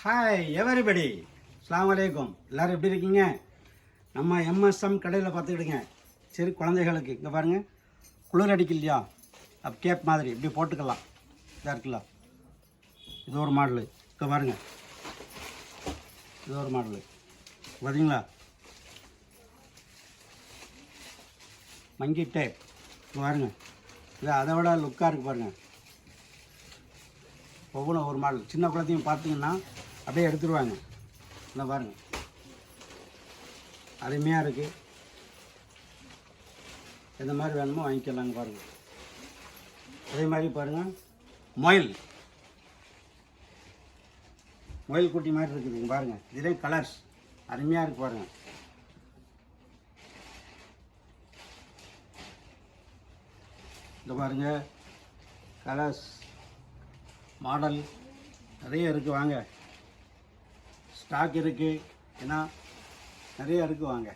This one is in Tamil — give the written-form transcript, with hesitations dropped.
ஹாய் எவரிபடி, அஸ்ஸலாமு அலைக்கும். எல்லோரும் எப்படி இருக்கீங்க? நம்ம எம்எஸ்எம் கடையில் பார்த்துக்கிடுங்க. சரி, குழந்தைகளுக்கு இங்கே பாருங்கள், குளிர் அடிக்கலையா, அப் கேப் மாதிரி இப்படி போட்டுக்கலாம். இதாக இருக்குல்ல, இது ஒரு மாடலு. இங்கே பாருங்கள், இது ஒரு மாடலு பார்த்தீங்களா, மங்கி டேப். இங்கே பாருங்கள், இது அதை விட லுக்காக இருக்குது பாருங்கள். ஒவ்வொன்றும் ஒரு மாடல். சின்ன குழந்தையும் பார்த்தீங்கன்னா அப்படியே எடுத்துருவாங்க. இந்த பாருங்கள், அருமையாக இருக்குது. எந்த மாதிரி வேணுமோ வாங்கிக்கலாங்க. பாருங்கள், அதே மாதிரி பாருங்கள், மொயில் குட்டி மாதிரி இருக்குதுங்க. பாருங்கள், இதே கலர்ஸ் அருமையாக இருக்குது பாருங்கள். இந்த பாருங்கள், கலர்ஸ் மாடல் நிறைய இருக்குது. வாங்க, ஸ்டாக் இருக்குது, ஏன்னா நிறைய இருக்குது. வாங்க.